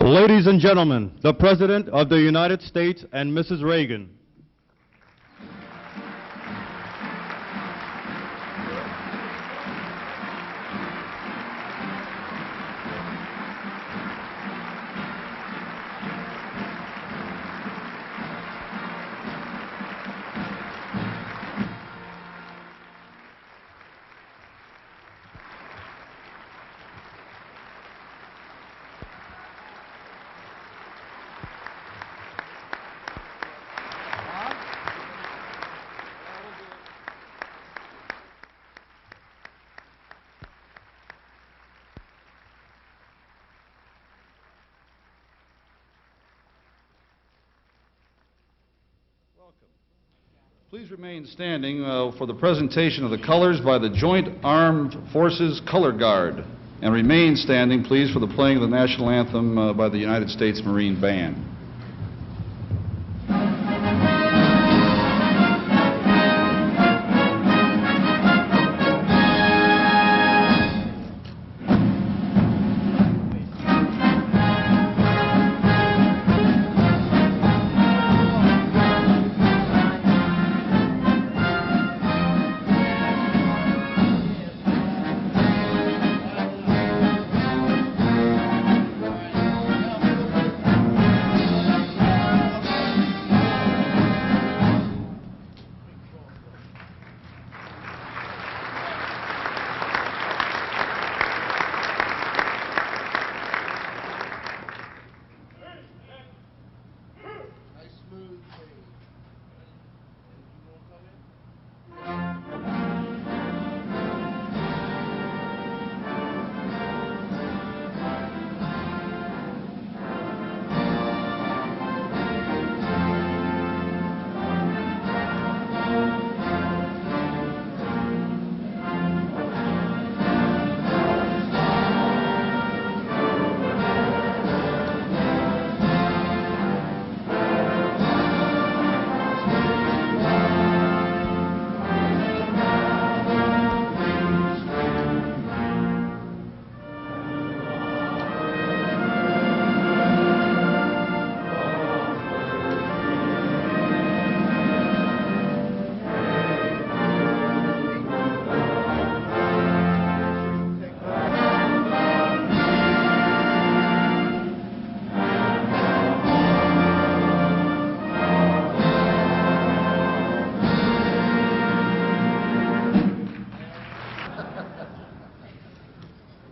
Ladies and gentlemen, the President of the United States and Mrs. Reagan. Please remain standing for the presentation of the colors by the Joint Armed Forces Color Guard. And remain standing, please, for the playing of the national anthem by the United States Marine Band.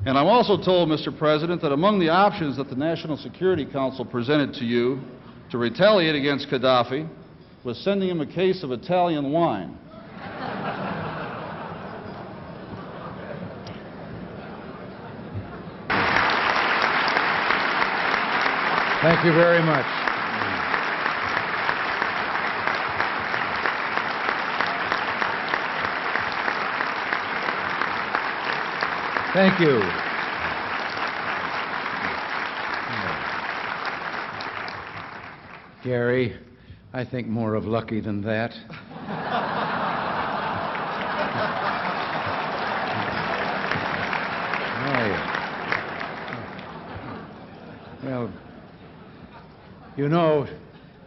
And I'm also told, Mr. President, that among the options that the National Security Council presented to you to retaliate against Gaddafi was sending him a case of Italian wine. Thank you very much. Thank you. Gary, I think more of Lucky than that. Well, you know,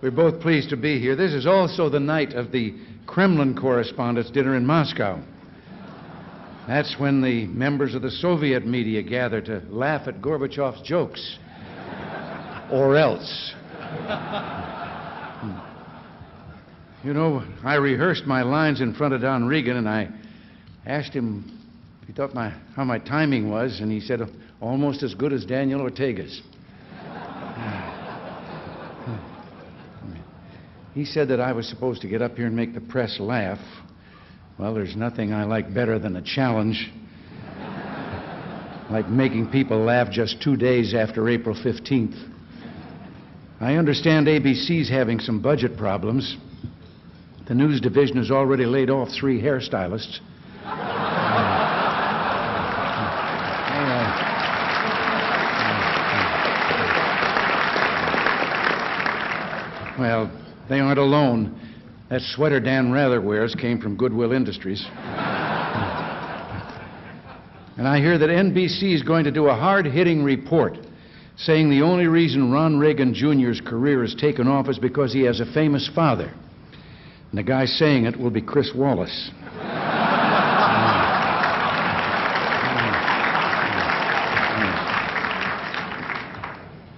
we're both pleased to be here. This is also the night of the Kremlin correspondents' dinner in Moscow. That's when the members of the Soviet media gather to laugh at Gorbachev's jokes. Or else. You know, I rehearsed my lines in front of Don Regan, and I asked him if he thought how my timing was, and he said, almost as good as Daniel Ortega's. He said that I was supposed to get up here and make the press laugh. Well, there's nothing I like better than a challenge. Like making people laugh just 2 days after April 15th. I understand ABC's having some budget problems. The news division has already laid off 3 hairstylists. Well, they aren't alone. That sweater Dan Rather wears came from Goodwill Industries. And I hear that NBC is going to do a hard-hitting report saying the only reason Ron Reagan Jr.'s career has taken off is because he has a famous father. And the guy saying it will be Chris Wallace.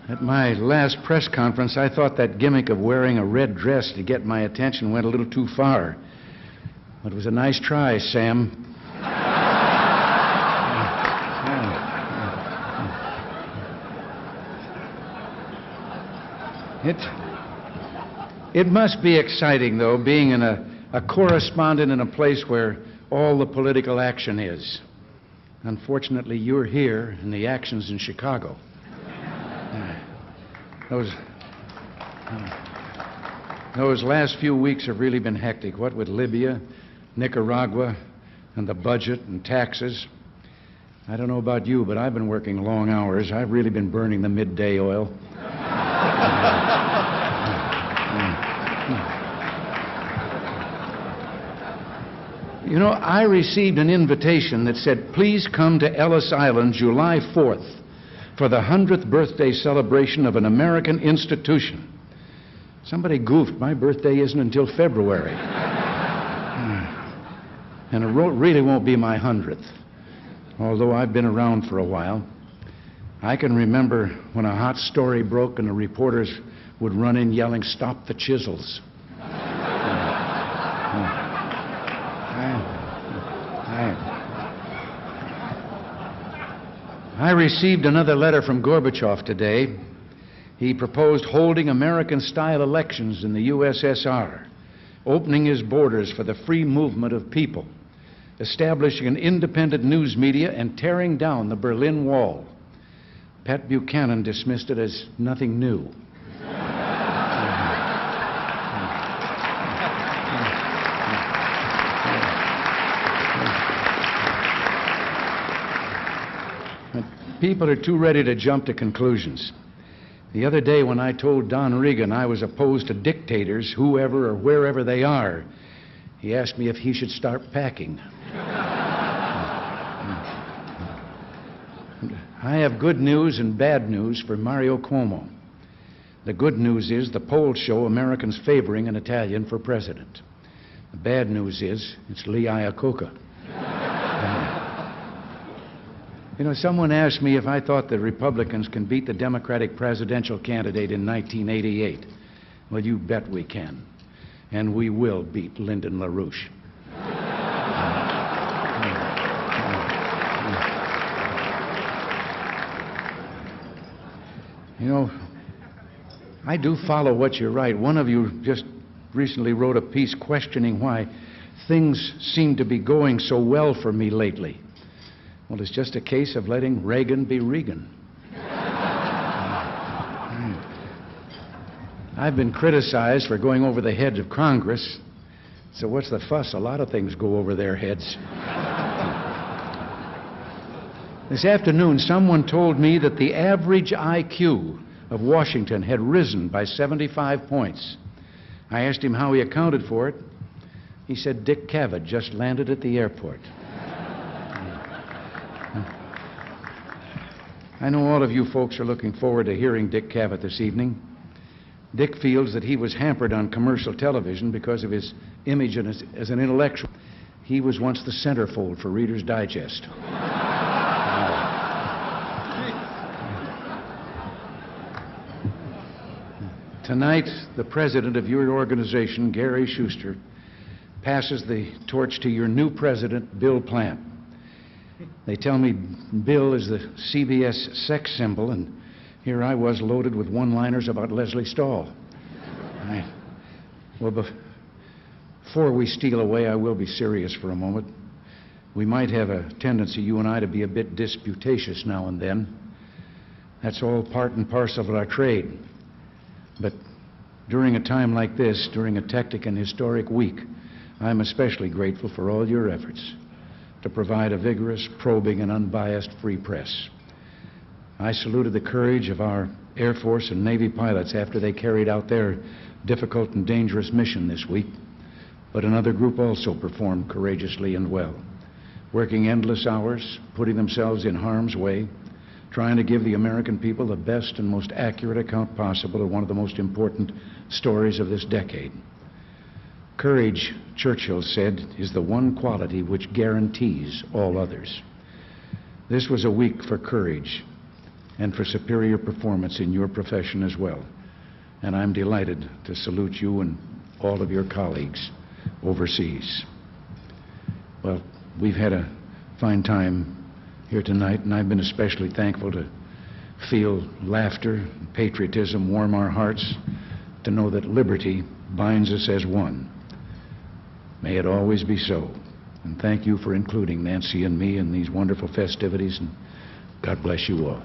At my last press conference, I thought that gimmick of wearing a red dress to get my attention went a little too far. It was a nice try, Sam. It must be exciting, though, being a correspondent in a place where all the political action is. Unfortunately, you're here, and the action's in Chicago. Those last few weeks have really been hectic, what with Libya, Nicaragua, and the budget and taxes. I don't know about you, but I've been working long hours. I've really been burning the midday oil. You know, I received an invitation that said, please come to Ellis Island July 4th for the 100th birthday celebration of an American institution. Somebody goofed. My birthday isn't until February. And it really won't be my 100th, although I've been around for a while. I can remember when a hot story broke and the reporters would run in yelling, "Stop the chisels." I received another letter from Gorbachev today. He proposed holding American-style elections in the USSR, opening his borders for the free movement of people, establishing an independent news media, and tearing down the Berlin Wall. Pat Buchanan dismissed it as nothing new. People are too ready to jump to conclusions. The other day when I told Don Regan I was opposed to dictators, whoever or wherever they are, he asked me if he should start packing. I have good news and bad news for Mario Cuomo. The good news is the polls show Americans favoring an Italian for president. The bad news is it's Lee Iacocca. You know, someone asked me if I thought the Republicans can beat the Democratic presidential candidate in 1988. Well, you bet we can. And we will beat Lyndon LaRouche. You know, I do follow what you write. One of you just recently wrote a piece questioning why things seem to be going so well for me lately. Well, it's just a case of letting Reagan be Reagan. I've been criticized for going over the heads of Congress, so what's the fuss? A lot of things go over their heads. This afternoon, someone told me that the average IQ of Washington had risen by 75 points. I asked him how he accounted for it. He said Dick Cavett just landed at the airport. I know all of you folks are looking forward to hearing Dick Cavett this evening. Dick feels that he was hampered on commercial television because of his image as an intellectual. He was once the centerfold for Reader's Digest. Tonight, the president of your organization, Gary Schuster, passes the torch to your new president, Bill Plant. They tell me Bill is the CBS sex symbol, and here I was loaded with one-liners about Leslie Stahl. Well, before we steal away, I will be serious for a moment. We might have a tendency, you and I, to be a bit disputatious now and then. That's all part and parcel of our trade. But during a time like this, during a hectic and historic week, I'm especially grateful for all your efforts to provide a vigorous, probing, and unbiased free press. I saluted the courage of our Air Force and Navy pilots after they carried out their difficult and dangerous mission this week, but another group also performed courageously and well, working endless hours, putting themselves in harm's way, trying to give the American people the best and most accurate account possible of one of the most important stories of this decade. Courage, Churchill said, is the one quality which guarantees all others. This was a week for courage and for superior performance in your profession as well. And I'm delighted to salute you and all of your colleagues overseas. Well, we've had a fine time here tonight, and I've been especially thankful to feel laughter and patriotism warm our hearts, to know that liberty binds us as one. May it always be so. And thank you for including Nancy and me in these wonderful festivities, and God bless you all.